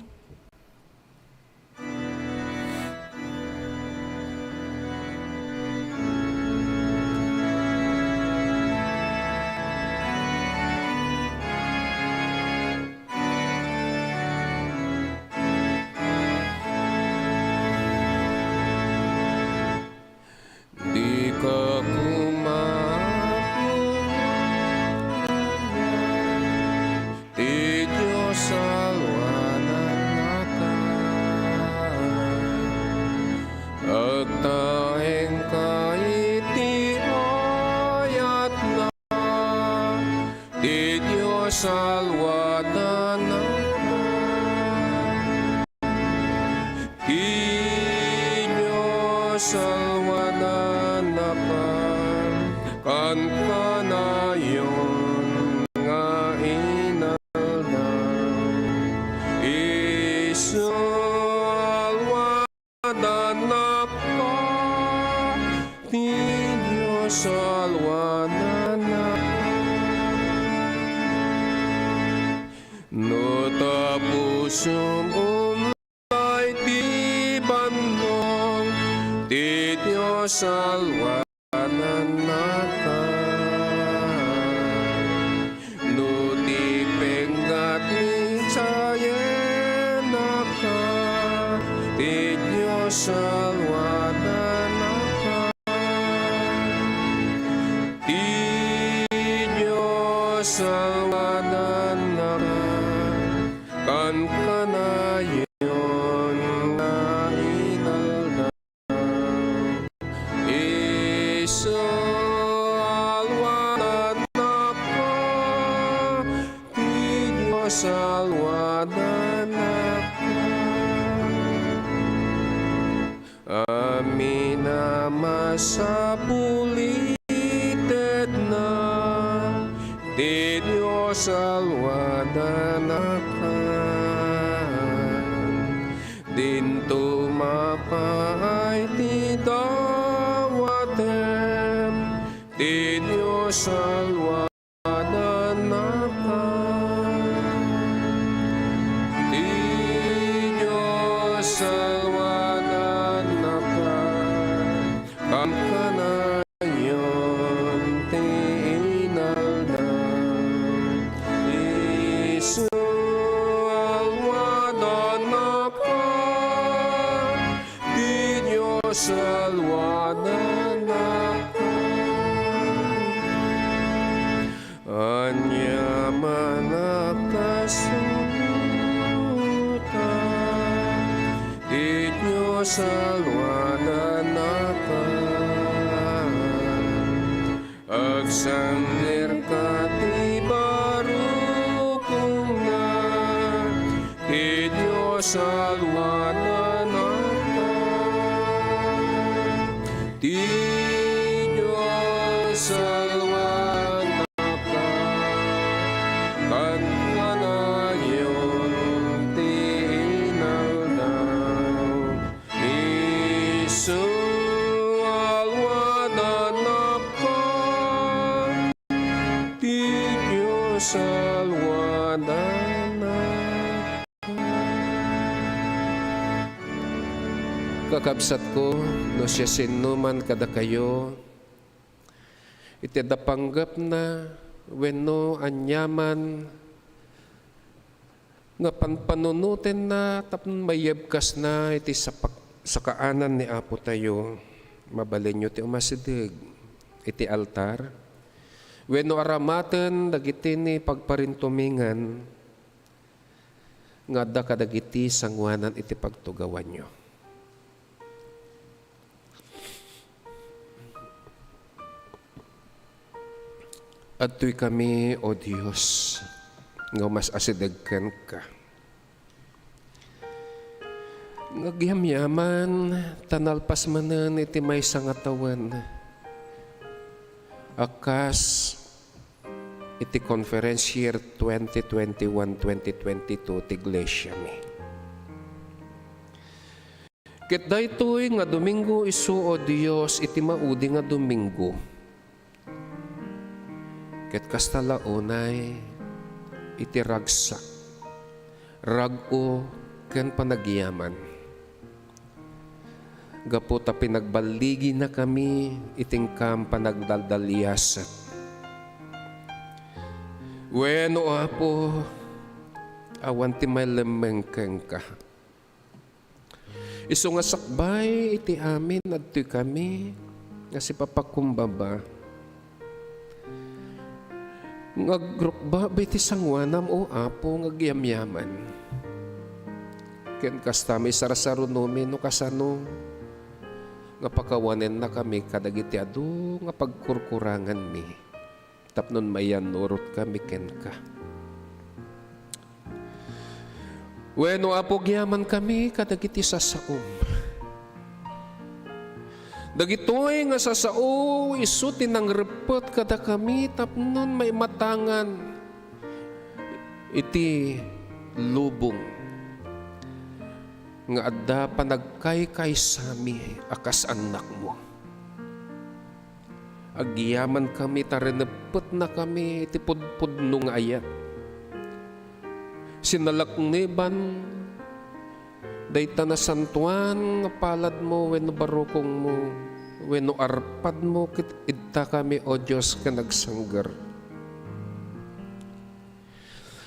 Di ka ti Diyos alwanan naka agtaeng ka iti ayat na ti Diyos alwanan naka ti Diyos alwanan naka kan kanayon nga Salwanan ka, ti Diyos salwanan no tapos yung umlay ti bandong, ti Diyos salwanan ka. No ti penggat ni sayen ka, ti Diyos salwanan ka. Ti Diyos salwanan ka, kan kanayon nga inaldaw. Isalwanan ka, ti Diyos salwanan ka. Amin na masapulited na, ti Diyos salwanan ka. dinto mapay ti dawatem, ti Diyos salwadan nakan. Ti Diyos salwadan nakan, kam kanayon ti inaldan. Isu alwadan nakan, ti Diyos salwadan nakan. Anya manakasutan, ti Diyos salwadan nakan. Agsandir ka ti barukong na, ti Diyos salwadan nakan. Ti Diyos salwadan nakan, kanayon ti inaldaw. Isu alwadan nakan, ti Diyos salwadan nakan. Kakabsat ko, no siya sinuman kada kayo, iti dapanggap na wenno anyaman nga panpanunutin na tapno mayebkas na iti sa kaanan ni Apo tayo, mabalin nyo ti umasidig iti altar. Wenno aramaten dagiti ni pagparintumingan nga da kadagiti sangwanan iti pagtugawan nyo. Adtoy kami, O Diyos, nga mas asidagkan ka. Ngagyamyaman, tanalpas manan iti may sangatawan. Akas, iti conference year 2021-2022 ti Iglesia mi. Ket daytoy nga Domingo isu, O Diyos, iti maudi nga Domingo. Ket kastalaunay iti ragsak, rag-o ken panagyaman. Gapu ta pinagbaligi na kami itingkam panagdaldaliasat. Wenno Apo, awan ti may lemengkeng ka. Isu nga sakbay iti amin adtoy kami nga si papakumbaba. Ngagrukba biti sangwanam, O Apo, ngagyamyaman. Ken kastami sarasarunomi no kasano nga pakawanen na kami kadagiti adu nga pagkurkurangan mi. Tapnon mayan nurot kami ken ka. Wenno Apo, gyaman kami kadagiti sasaom. Dagitoy nga sasao isu tinangrepet kada kami tapnon may matangan iti lubong nga adda panagkaykay sami akas anak mo. Agyaman kami tarenepet na kami iti pudpudno nga ayat. Sinalakneban dayta na santuan nga palad mo wenno barukong mo wenno arpad mo ket idta kami, O Diyos, ka nagsanggar.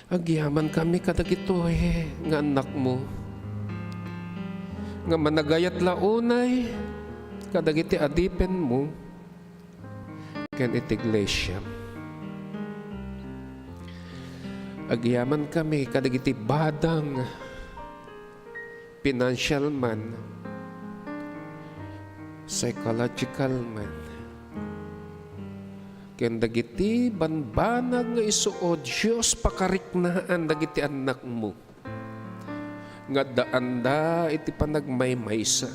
Agyaman kami kadagitoy nga anak mo nga managayat launay kadagiti adipen mo ken iti iglesia. Agyaman kami kadagiti badang financial man, psychological man, ken dagiti banbanag nga isu, O Diyos, pakariknaan dagiti anak mo nga daanda iti panagmaymaysa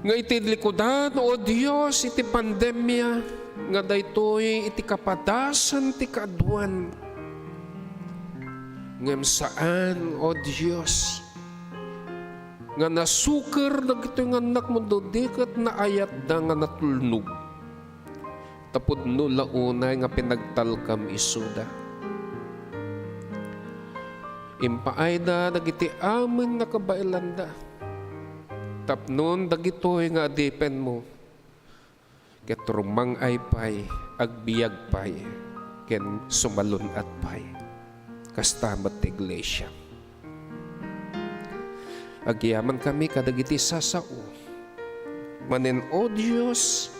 nga iti likodan, O Diyos, iti pandemya nga daytoy iti kapadasan ti kaadwan ngem saan, O Diyos, nga nasukar dagito nga anak mo do dikat na ayat da nga natulnog. Tapod no launay nga pinagtalkam isuda. Impaay da dagiti amin nakabailanda. Tapnon dagitoy nga adipen mo. Ket rumang ay pay, agbiag pay, ken sumalun at pay. Kastamat ti iglesia. Agyaman kami kadagiti sasao. Manen o Diyos,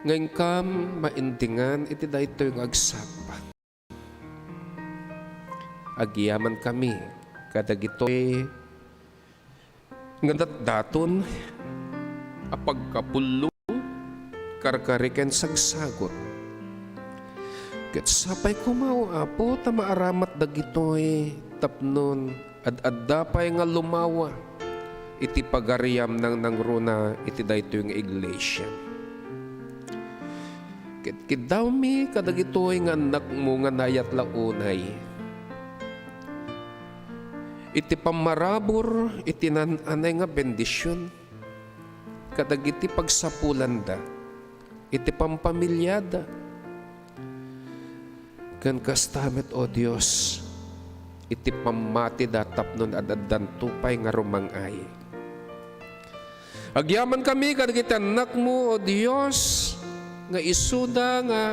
ngayon kam maindingan iti daytoy nga agsapa. Agyaman kami kadagitoy nga daton apagkapulo karkariken sagsagot. Ket sapay kumao apo ta maaramat dagitoy tapnon ad-addapay nga lumawa iti pagariam nang nangruna iti daytoy nga iglesia. Ket kidaw mi kadagitoy nga anak mo nga nayat launay. Iti pamarabor iti nananay nga bendisyon kadagiti pagsapulanda iti pampamilyada ken kastamet o Dios iti pamati da tapnon adaddan tupay nga rumangay. Agyaman kami kadagiti anak mo o Dios nga isuda nga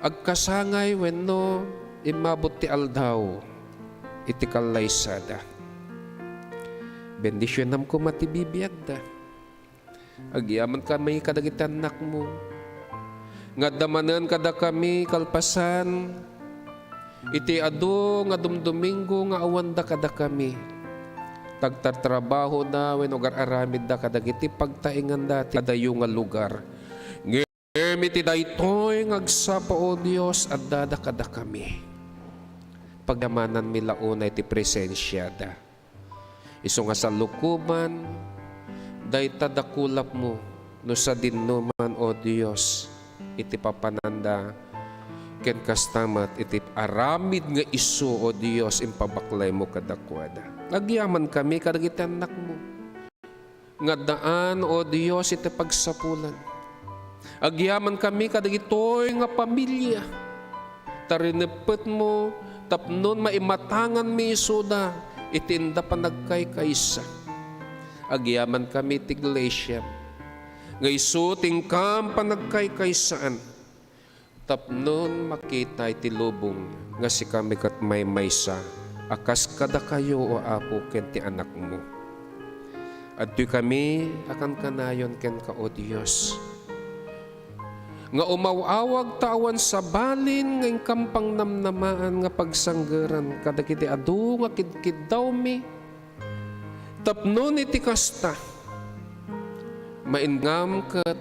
agkasangay wenno imabot ti aldaw iti kalaysada. Bendisyon nam ko matibibiyag da. Agyaman kami kadagiti anak mo. Nga damanan kada kami kalpasan. Iti adu nga dumdomingo nga awanda kada kami. Tagtatrabaho na wenno gar-aramid da kadagiti pagtaingan dati kadayo nga lugar. Ngem iti daytoy ngagsapa o Dios addada kada kami. Pagdamanan mi launa iti presensya da. Isu nga sa lukuban, dayta dakulap mo, no sa dinno man o Diyos, iti papananda, ken kastamat, iti aramid nga isu o Diyos, impabaklay mo kadakwada. Agyaman kami, kadagiti anak mo, nga daan o Diyos, iti pagsapulan. Agyaman kami, kadagitoy nga pamilya, tarinipet mo, tapnon maimatangan mi isuda, itinda pa nagkaykaysa. Agyaman kami ti iglesia, nga isu tingkam pa nagkaykaysaan, tapnon makita iti lubong, nga si kami kat may maysa, akas kada kayo o apo ken ti anak mo. At di kami akan kanayon ken ka o Diyos, nga umawawag tawan sa balin ng kampang namnamaan nga pagsanggeran kadagiti adu nga kidkid daw mi tapnon iti kasta maingam ket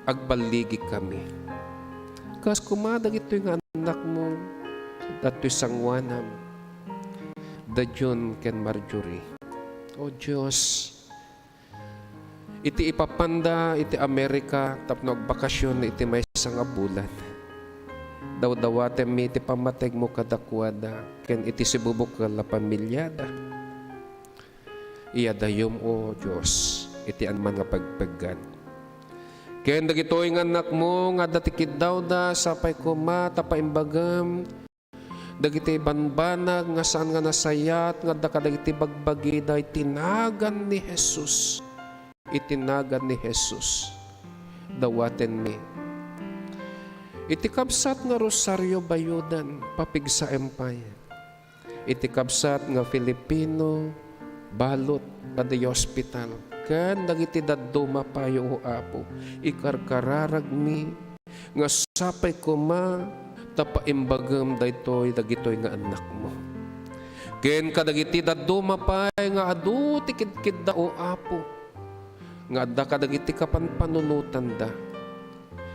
agbaligi kami kas kumadag ito nga anak mo dato'y sangwanam da John ken Marjorie. O Diyos, iti ipapanda iti Amerika tapno agbakasyon iti may nga bulan. Daw-dawatem mi iti pamateg mo kadakwada ken iti sibubok la pamilyada. Iyadayom o Diyos iti anman nga pagpagad. Ken dagitoy nga anak mo nga datikid daw da sapay kuma tapaimbagam dagiti banbanag nga saan nga nasayat nga dakadagiti bagbagi da tinagan ni Jesus. Itinagan ni Jesus dawaten mi iti kabsat nga rosaryo bayudan papig sa empire iti kabsat nga Filipino balot kada hospital kan dagiti daddo mapayo o apo ikarkararag mi nga sapay kuma tapaimbagam daytoy dagitoy nga anak mo ken kadagiti daddo mapay nga adu tikid-kid da o apo nga adda kadagiti kapanpanunutan da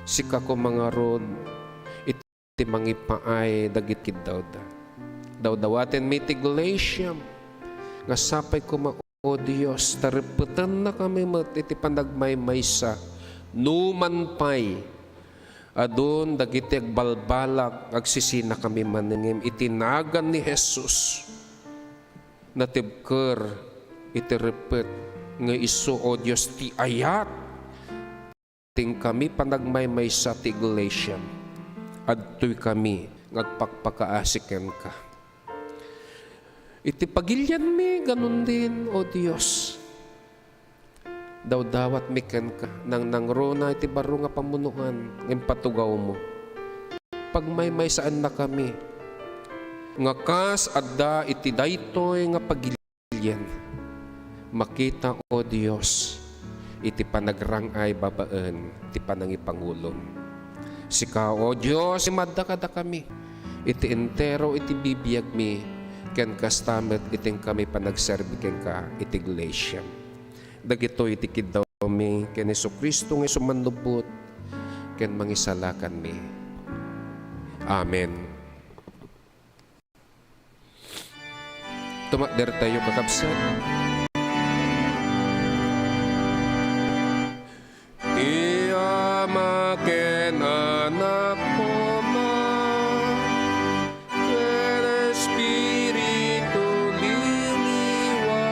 sika ko mga rod iti mangipaay dagiti daw da daw-dawaten mitiglation nga sapay ko o Diyos tariputan na kami iti panagmaymaysa numan pay Adun dagiti agbalbalak agsisina kami maningim itinagan ni Jesus natibker iti repet nga isu o Dios ti ayat ting kami panagmaymay sa ti iglesia adtoy kami ngagpakpakaasiken ka. Iti pagilyan mi ganun din o Dios. Daw-dawat mi ken ka nang nangrona iti baro nga pamunuan ng patugaw mo. Pagmaymay saan na kami nga kas adda iti daytoy nga pagilyan. Makita o Dios iti panagrangay babaan iti panangipangulong. Sika o Dios imadda kada kami iti entero iti bibiyag mi ken kastamet iting kami panagserbi ken ka iti iglesia. Dagito iti kiddaw mi ken Jesucristo nga sumanlubot ken mangisalakan mi. Amen. Tumakder tayo kakabsat. Iyama ken anak ko man, ken Espiritu liliwan,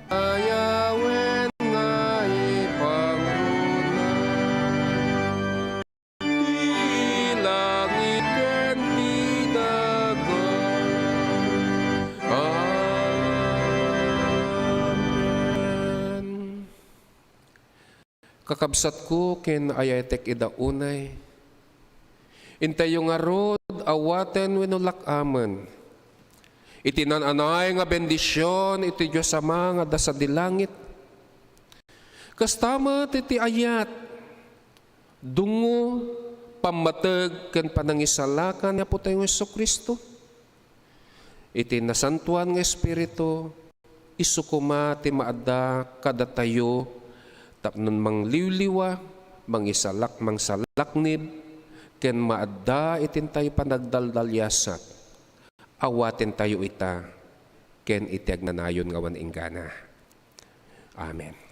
ayawen nga ipangunan. Di langit ken di dagat. Amen. Kakabsat ko ken ayatek idaunay. Intayo nga rod awaten wenno lakamen. Itinananay nga bendisyon iti Dios Ama nga dasa di langit. Kastamet iti ayat dungo pamateg ken panangisalakan nga po tayo Jesucristo. Iti nasantuan nga Espiritu isukuma ti maadda kada tayo tapnon mangliwliwa, mangisalak, mangsalaknib, ken maadda itin tayo panagdaldalyasat. Awatin tayo ita, ken iti agnanayon nga wan inggana. Amen.